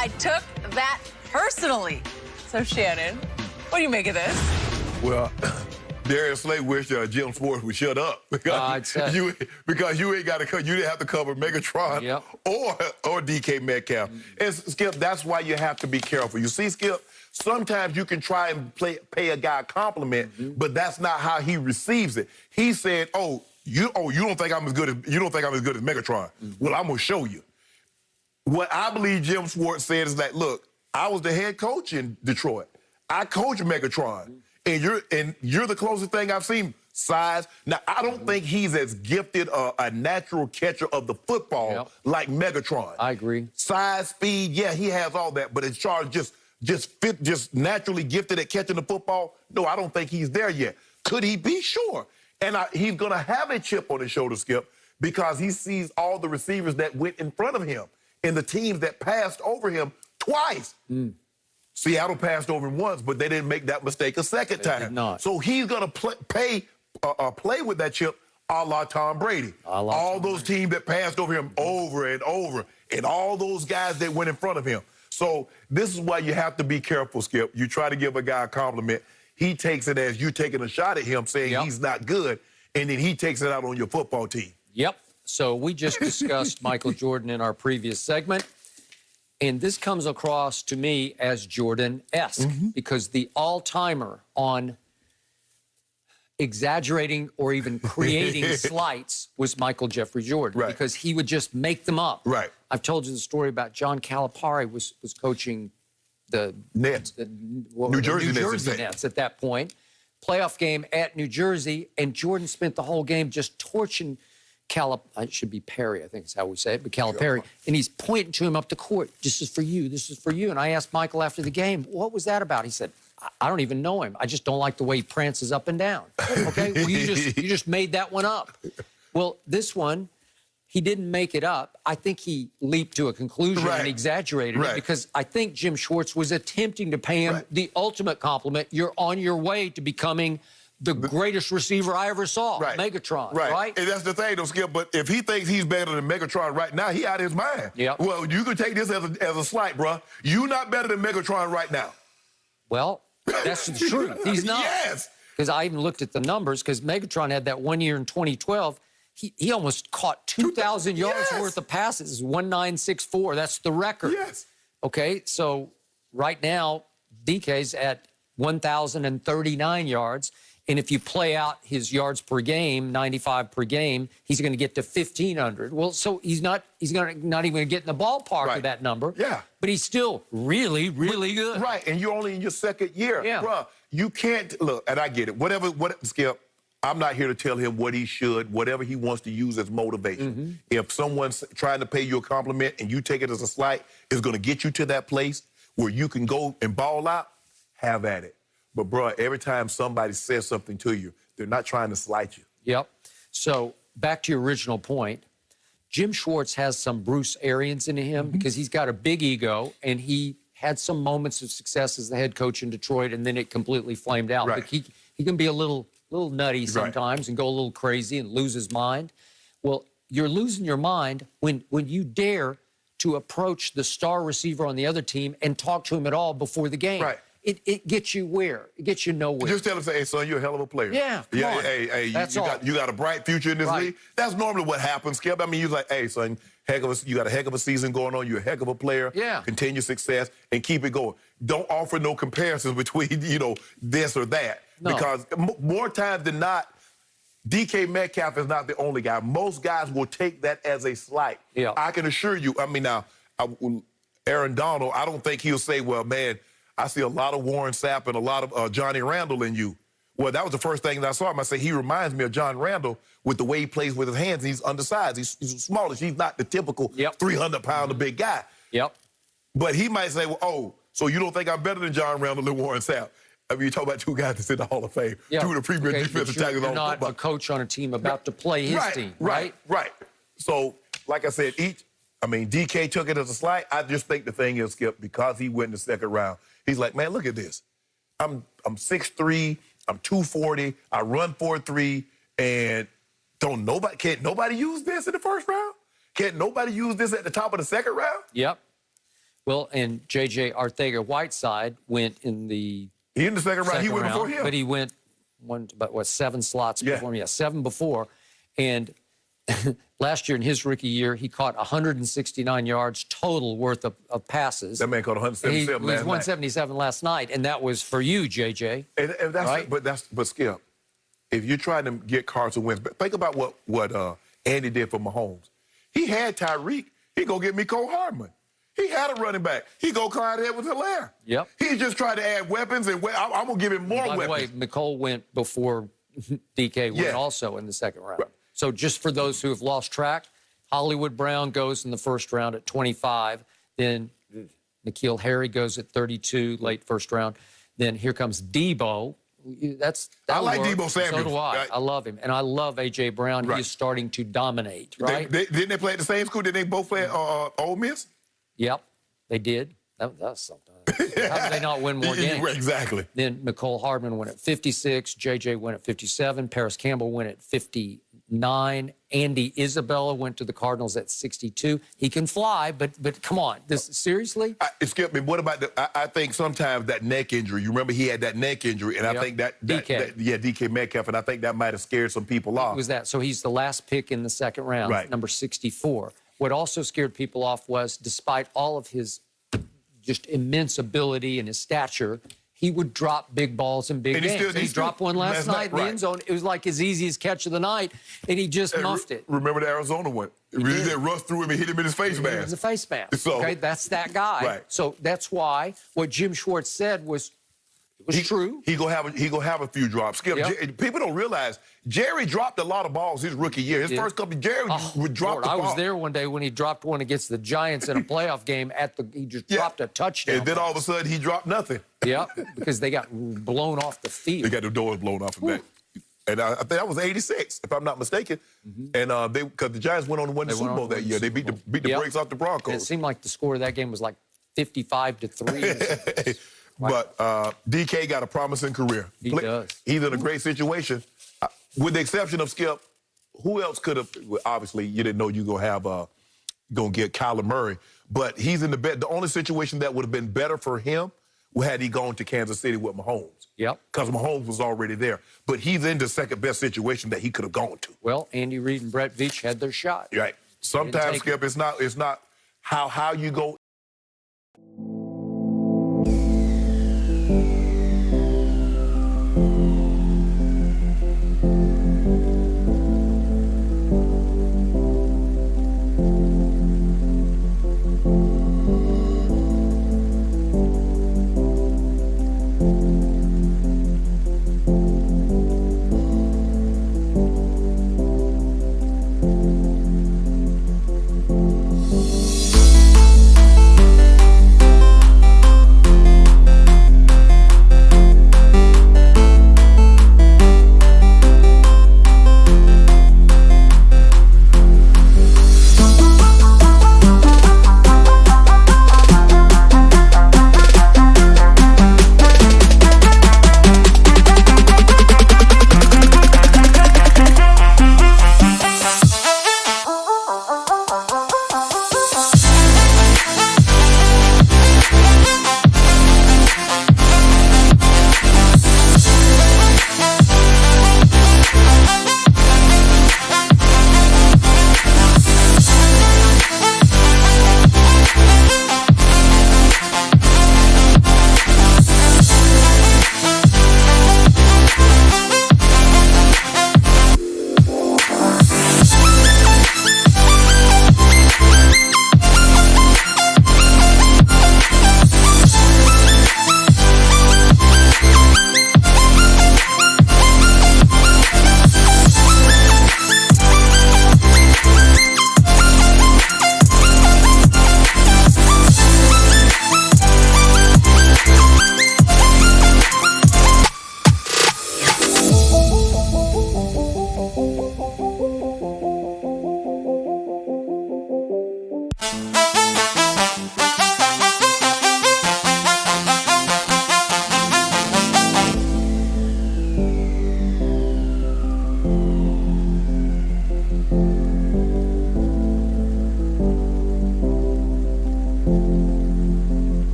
I took that personally. So, Shannon, what do you make of this? Well, Darius Slay wished Jim Schwartz would shut up because you ain't got to you didn't have to cover Megatron or DK Metcalf. And Skip, that's why you have to be careful. You see, Skip, sometimes you can try and pay a guy a compliment, but that's not how he receives it. He said, you don't think I'm as good as Megatron. Well, I'm gonna show you. What I believe Jim Schwartz said is that, look, I was the head coach in Detroit. I coached Megatron. And you're the closest thing I've seen. Size. Now, I don't think he's as gifted a natural catcher of the football like Megatron. I agree. Size, speed, yeah, he has all that. But as far as just naturally gifted at catching the football, no, I don't think he's there yet. Could he be? Sure. And he's going to have a chip on his shoulder, Skip, because he sees all the receivers that went in front of him and the teams that passed over him twice. Seattle passed over him once, but they didn't make that mistake a second time. They did not. So he's going to play with that chip a la Tom Brady. All those teams that passed over him over and over, and all those guys that went in front of him. So this is why you have to be careful, Skip. You try to give a guy a compliment. He takes it as you taking a shot at him saying he's not good, and then he takes it out on your football team. Yep. So we just discussed Michael Jordan in our previous segment. And this comes across to me as Jordan-esque because the all-timer on exaggerating or even creating slights was Michael Jeffrey Jordan because he would just make them up. I've told you the story about John Calipari was coaching the Nets, New Jersey Nets at that point. Playoff game at New Jersey, and Jordan spent the whole game just torching it should be Perry, I think is how we say it, but Calipari. And he's pointing to him up the court. This is for you. This is for you. And I asked Michael after the game, what was that about? He said, I don't even know him. I just don't like the way he prances up and down. Okay? Well, you just made that one up. Well, this one, he didn't make it up. I think he leaped to a conclusion and exaggerated it because I think Jim Schwartz was attempting to pay him the ultimate compliment. You're on your way to becoming the greatest receiver I ever saw, Megatron, right? And that's the thing, though, Skip, but if he thinks he's better than Megatron right now, he out of his mind. Well, you can take this as a slight, bro. You're not better than Megatron right now. Well, that's the truth. He's not. Yes. Because I even looked at the numbers, because Megatron had that 1 year in 2012. He almost caught 2,000 yards worth of passes, 1964. That's the record. Okay, so right now, DK's at 1,039 yards. And if you play out his yards per game, 95 per game, he's going to get to 1,500. Well, so he's not even going to get in the ballpark of that number. But he's still really, really good. And you're only in your second year. Bruh, you can't, look, and I get it. Skip, I'm not here to tell him what he should, whatever he wants to use as motivation. If someone's trying to pay you a compliment and you take it as a slight, it's going to get you to that place where you can go and ball out, have at it. But, bro, every time somebody says something to you, they're not trying to slight you. Yep. So back to your original point, Jim Schwartz has some Bruce Arians in him because he's got a big ego, and he had some moments of success as the head coach in Detroit, and then it completely flamed out. But he can be a little nutty sometimes and go a little crazy and lose his mind. Well, you're losing your mind when you dare to approach the star receiver on the other team and talk to him at all before the game. It gets you where? It gets you nowhere. Just tell him, say, hey, son, you're a hell of a player. Come on. Hey, you got a bright future in this league. That's normally what happens, Skip. I mean, you're like, hey, son, you got a heck of a season going on. You're a heck of a player. Continue success and keep it going. Don't offer no comparisons between, this or that. Because more times than not, DK Metcalf is not the only guy. Most guys will take that as a slight. I can assure you. I mean, now, Aaron Donald, I don't think he'll say, well, man, I see a lot of Warren Sapp and a lot of Johnny Randall in you. Well, that was the first thing that I saw him. I say, he reminds me of John Randall with the way he plays with his hands. He's undersized. He's smallish. He's not the typical 300-pounder big guy. But he might say, well, so you don't think I'm better than John Randall and Warren Sapp? I mean, you talk about two guys that's in the Hall of Fame, two of the premier defensive tackles on football. You're not a coach on a team about to play his team, right? So, like I said, DK took it as a slight. I just think the thing is, Skip, because he went in the second round, he's like, man, look at this. I'm 6'3", I'm 240, I run 4'3", and can't nobody use this in the first round? Can't nobody use this at the top of the second round? Well, and J.J. Arcega-Whiteside went in the He in the second round. He went round, before him. but he went about 7 slots before him. Yeah, 7 before. And last year, in his rookie year, he caught 169 yards total worth of passes. That man caught 177 he was last 177 last night, and that was for you, J.J. And that's right? But Skip, if you're trying to get Carson Wentz, think about what Andy did for Mahomes. He had Tyreek. He go get Mecole Hardman. He had a running back. He go Clyde Edwards-Helaire. Yep. He just tried to add weapons, and I'm going to give him more weapons. By the way, Mecole went before DK went also in the second round. Right. So just for those who have lost track, Hollywood Brown goes in the first round at 25. Then N'Keal Harry goes at 32, late first round. Then here comes Debo. I like Debo Samuel. So do I. Right. I love him. And I love A.J. Brown. Right. He's starting to dominate, right? Didn't they play at the same school? Did they both play at Ole Miss? Yep, they did. That's something. How did they not win more games? Exactly. Then Mecole Hardman went at 56. J.J. went at 57. Paris Campbell went at 59. Andy Isabella went to the Cardinals at 62. He can fly, but come on. Seriously? Skip me. What about I think sometimes that neck injury. You remember he had that neck injury, and I think that DK Metcalf, and I think that might have scared some people off. It was that. So he's the last pick in the second round, number 64. What also scared people off was, despite all of his just immense ability and his stature, he would drop big balls in big games. He dropped one last night in the end zone. It was like his easiest catch of the night, and he just muffed it. Remember the Arizona one? That Russ threw him and hit him in his face mask. It was a face mask. So, okay, that's that guy. Right. So that's why what Jim Schwartz said was true. He gonna have a few drops. Skip, people don't realize Jerry dropped a lot of balls his rookie year. His first couple, Jerry would drop the ball. I was there one day when he dropped one against the Giants in a playoff game. He just dropped a touchdown. And then all of a sudden he dropped nothing. Yeah, because they got blown off the field. They got the doors blown off of that. And I think that was '86, if I'm not mistaken. And because the Giants went on to win the Super Bowl that year, they beat the brakes off the Broncos. And it seemed like the score of that game was like 55-3. But DK got a promising career. He does. He's in a great situation. With the exception of Skip, who else could have? Well, obviously, you didn't know you were going to get Kyler Murray. But he's in the only situation that would have been better for him had he gone to Kansas City with Mahomes. Yep. Because Mahomes was already there. But he's in the second best situation that he could have gone to. Well, Andy Reid and Brett Veach had their shot. Right. Sometimes, Skip, it's not how you go